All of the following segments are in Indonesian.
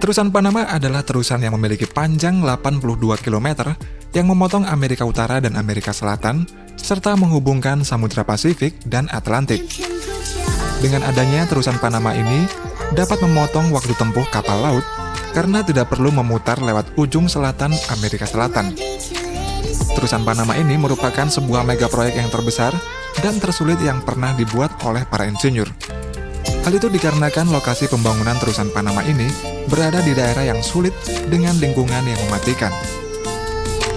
Terusan Panama adalah terusan yang memiliki panjang 82 km yang memotong Amerika Utara dan Amerika Selatan, serta menghubungkan Samudra Pasifik dan Atlantik. Dengan adanya terusan Panama ini, dapat memotong waktu tempuh kapal laut karena tidak perlu memutar lewat ujung selatan Amerika Selatan. Terusan Panama ini merupakan sebuah mega proyek yang terbesar dan tersulit yang pernah dibuat oleh para insinyur. Hal itu dikarenakan lokasi pembangunan terusan Panama ini berada di daerah yang sulit dengan lingkungan yang mematikan.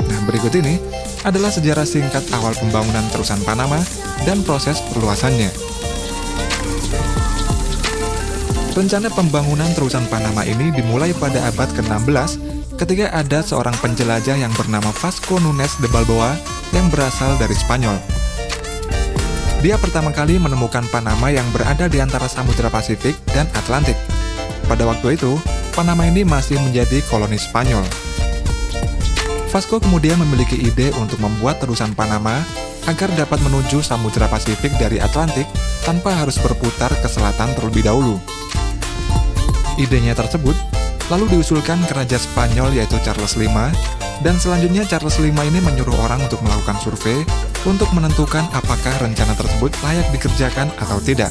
Nah, berikut ini adalah sejarah singkat awal pembangunan terusan Panama dan proses perluasannya. Rencana pembangunan terusan Panama ini dimulai pada abad ke-16 ketika ada seorang penjelajah yang bernama Vasco Nunes de Balboa yang berasal dari Spanyol. Dia pertama kali menemukan Panama yang berada di antara Samudra Pasifik dan Atlantik. Pada waktu itu, Panama ini masih menjadi koloni Spanyol. Vasco kemudian memiliki ide untuk membuat terusan Panama agar dapat menuju Samudra Pasifik dari Atlantik tanpa harus berputar ke selatan terlebih dahulu. Idenya tersebut lalu diusulkan ke Raja Spanyol yaitu Charles V, dan selanjutnya Charles V ini menyuruh orang untuk melakukan survei untuk menentukan apakah rencana tersebut layak dikerjakan atau tidak.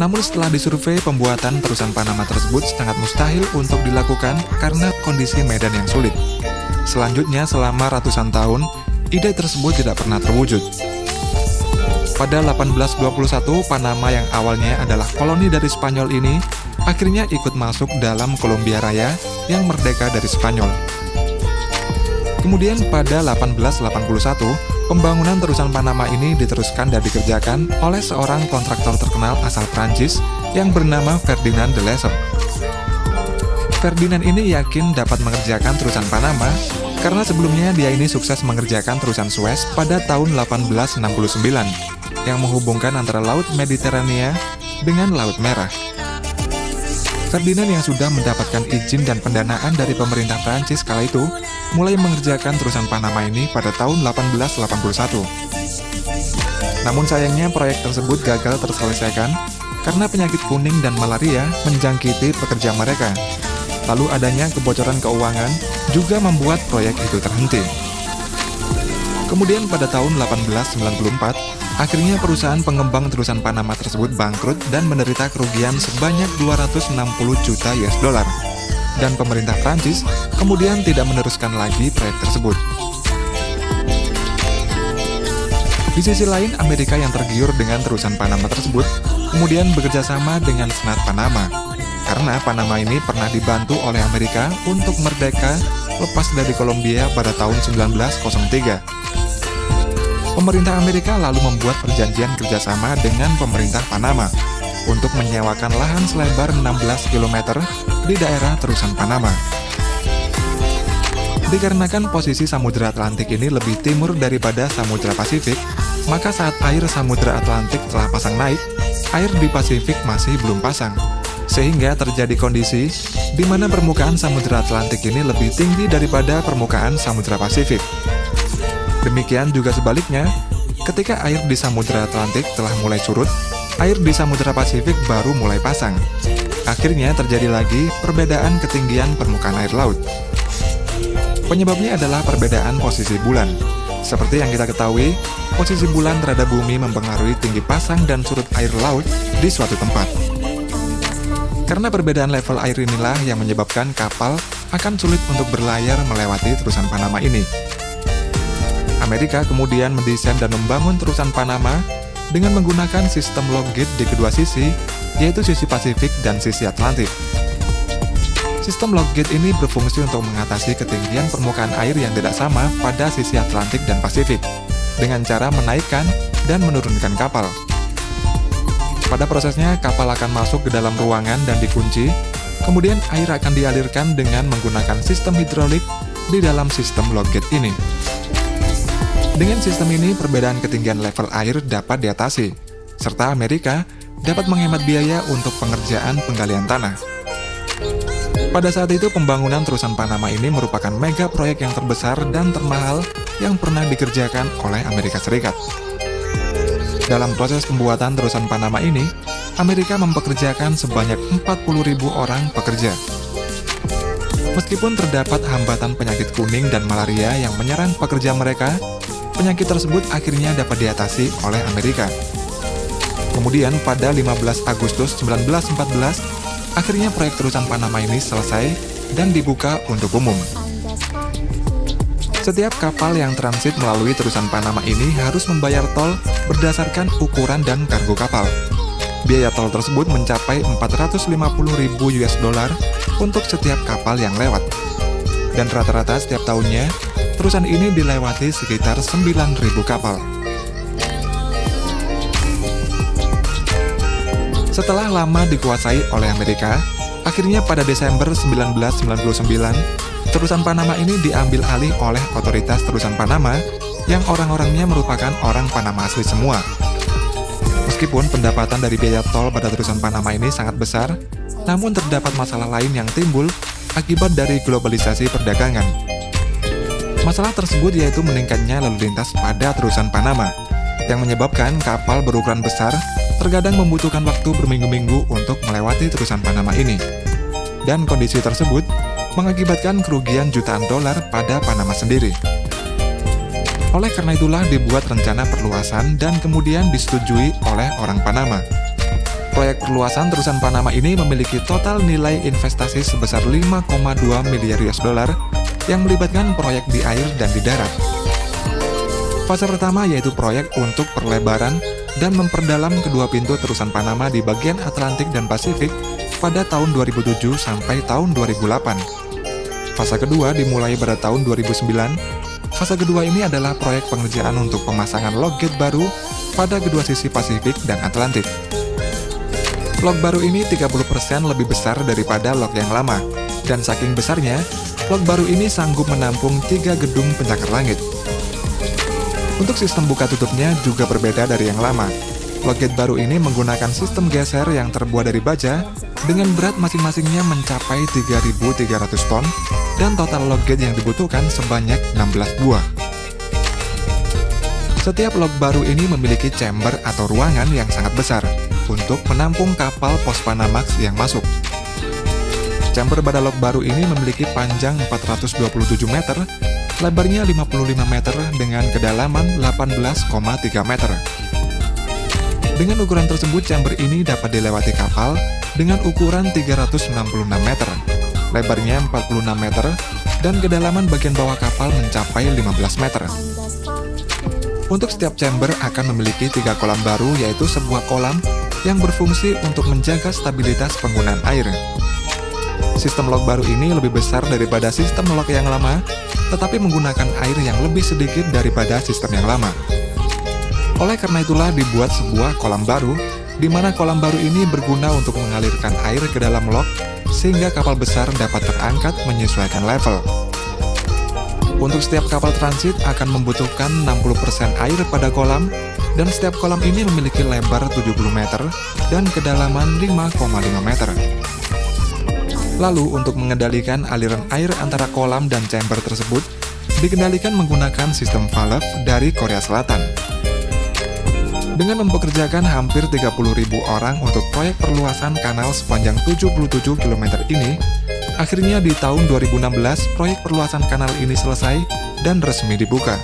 Namun setelah disurvei, pembuatan terusan Panama tersebut sangat mustahil untuk dilakukan karena kondisi medan yang sulit. Selanjutnya, selama ratusan tahun, ide tersebut tidak pernah terwujud. Pada 1821, Panama yang awalnya adalah koloni dari Spanyol ini akhirnya ikut masuk dalam Kolombia Raya yang merdeka dari Spanyol. Kemudian pada 1881, pembangunan terusan Panama ini diteruskan dan dikerjakan oleh seorang kontraktor terkenal asal Prancis yang bernama Ferdinand de Lesseps. Ferdinand ini yakin dapat mengerjakan terusan Panama karena sebelumnya dia ini sukses mengerjakan terusan Suez pada tahun 1869 yang menghubungkan antara Laut Mediterania dengan Laut Merah. Ferdinand yang sudah mendapatkan izin dan pendanaan dari pemerintah Prancis kala itu mulai mengerjakan terusan Panama ini pada tahun 1881. Namun sayangnya proyek tersebut gagal terselesaikan karena penyakit kuning dan malaria menjangkiti pekerja mereka. Lalu adanya kebocoran keuangan juga membuat proyek itu terhenti. Kemudian pada tahun 1894, akhirnya perusahaan pengembang terusan Panama tersebut bangkrut dan menderita kerugian sebanyak 260 juta US dollar. Dan pemerintah Prancis kemudian tidak meneruskan lagi proyek tersebut. Di sisi lain, Amerika yang tergiur dengan terusan Panama tersebut kemudian bekerja sama dengan Senat Panama, karena Panama ini pernah dibantu oleh Amerika untuk merdeka lepas dari Kolombia pada tahun 1903. Pemerintah Amerika lalu membuat perjanjian kerjasama dengan pemerintah Panama untuk menyewakan lahan selebar 16 km di daerah terusan Panama. Dikarenakan posisi Samudra Atlantik ini lebih timur daripada Samudra Pasifik, maka saat air Samudra Atlantik telah pasang naik, air di Pasifik masih belum pasang, sehingga terjadi kondisi di mana permukaan Samudra Atlantik ini lebih tinggi daripada permukaan Samudra Pasifik. Demikian juga sebaliknya, ketika air di Samudra Atlantik telah mulai surut, air di Samudra Pasifik baru mulai pasang. Akhirnya terjadi lagi perbedaan ketinggian permukaan air laut. Penyebabnya adalah perbedaan posisi bulan. Seperti yang kita ketahui, posisi bulan terhadap bumi mempengaruhi tinggi pasang dan surut air laut di suatu tempat. Karena perbedaan level air inilah yang menyebabkan kapal akan sulit untuk berlayar melewati terusan Panama ini. Amerika kemudian mendesain dan membangun terusan Panama dengan menggunakan sistem lock gate di kedua sisi, yaitu sisi Pasifik dan sisi Atlantik. Sistem lock gate ini berfungsi untuk mengatasi ketinggian permukaan air yang tidak sama pada sisi Atlantik dan Pasifik, dengan cara menaikkan dan menurunkan kapal. Pada prosesnya, kapal akan masuk ke dalam ruangan dan dikunci, kemudian air akan dialirkan dengan menggunakan sistem hidrolik di dalam sistem lock gate ini. Dengan sistem ini, perbedaan ketinggian level air dapat diatasi, serta Amerika dapat menghemat biaya untuk pengerjaan penggalian tanah. Pada saat itu, pembangunan terusan Panama ini merupakan mega proyek yang terbesar dan termahal yang pernah dikerjakan oleh Amerika Serikat. Dalam proses pembuatan terusan Panama ini, Amerika mempekerjakan sebanyak 40.000 orang pekerja. Meskipun terdapat hambatan penyakit kuning dan malaria yang menyerang pekerja mereka, penyakit tersebut akhirnya dapat diatasi oleh Amerika. Kemudian pada 15 Agustus 1914, akhirnya proyek terusan Panama ini selesai dan dibuka untuk umum. Setiap kapal yang transit melalui terusan Panama ini harus membayar tol berdasarkan ukuran dan kargo kapal. Biaya tol tersebut mencapai 450.000 US dollar untuk setiap kapal yang lewat. Dan rata-rata setiap tahunnya, terusan ini dilewati sekitar 9.000 kapal. Setelah lama dikuasai oleh Amerika, akhirnya pada Desember 1999, terusan Panama ini diambil alih oleh otoritas terusan Panama yang orang-orangnya merupakan orang Panama asli semua. Meskipun pendapatan dari biaya tol pada terusan Panama ini sangat besar, namun terdapat masalah lain yang timbul akibat dari globalisasi perdagangan. Masalah tersebut yaitu meningkatnya lalu lintas pada terusan Panama, yang menyebabkan kapal berukuran besar terkadang membutuhkan waktu berminggu-minggu untuk melewati terusan Panama ini. Dan kondisi tersebut mengakibatkan kerugian jutaan dolar pada Panama sendiri. Oleh karena itulah dibuat rencana perluasan dan kemudian disetujui oleh orang Panama. Proyek perluasan terusan Panama ini memiliki total nilai investasi sebesar 5,2 miliar US dollar yang melibatkan proyek di air dan di darat. Fase pertama yaitu proyek untuk perlebaran dan memperdalam kedua pintu terusan Panama di bagian Atlantik dan Pasifik pada tahun 2007 sampai tahun 2008. Fase kedua dimulai pada tahun 2009. Fase kedua ini adalah proyek pengerjaan untuk pemasangan lock gate baru pada kedua sisi Pasifik dan Atlantik. Lock baru ini 30% lebih besar daripada lock yang lama, dan saking besarnya, lock baru ini sanggup menampung 3 gedung pencakar langit. Untuk sistem buka tutupnya juga berbeda dari yang lama. Lock gate baru ini menggunakan sistem geser yang terbuat dari baja, dengan berat masing-masingnya mencapai 3.300 ton, dan total lock gate yang dibutuhkan sebanyak 16 buah. Setiap lock baru ini memiliki chamber atau ruangan yang sangat besar untuk menampung kapal pos Panamax yang masuk. Chamber pada lock baru ini memiliki panjang 427 meter, lebarnya 55 meter dengan kedalaman 18,3 meter. Dengan ukuran tersebut, chamber ini dapat dilewati kapal dengan ukuran 366 meter, lebarnya 46 meter, dan kedalaman bagian bawah kapal mencapai 15 meter. Untuk setiap chamber akan memiliki 3 kolam baru, yaitu sebuah kolam yang berfungsi untuk menjaga stabilitas penggunaan air. Sistem lock baru ini lebih besar daripada sistem lock yang lama, tetapi menggunakan air yang lebih sedikit daripada sistem yang lama. Oleh karena itulah dibuat sebuah kolam baru, di mana kolam baru ini berguna untuk mengalirkan air ke dalam lock, sehingga kapal besar dapat terangkat menyesuaikan level. Untuk setiap kapal transit akan membutuhkan 60% air pada kolam, dan setiap kolam ini memiliki lebar 70 meter dan kedalaman 5,5 meter. Lalu untuk mengendalikan aliran air antara kolam dan chamber tersebut, dikendalikan menggunakan sistem valve dari Korea Selatan. Dengan mempekerjakan hampir 30.000 orang untuk proyek perluasan kanal sepanjang 77 km ini, akhirnya di tahun 2016 proyek perluasan kanal ini selesai dan resmi dibuka.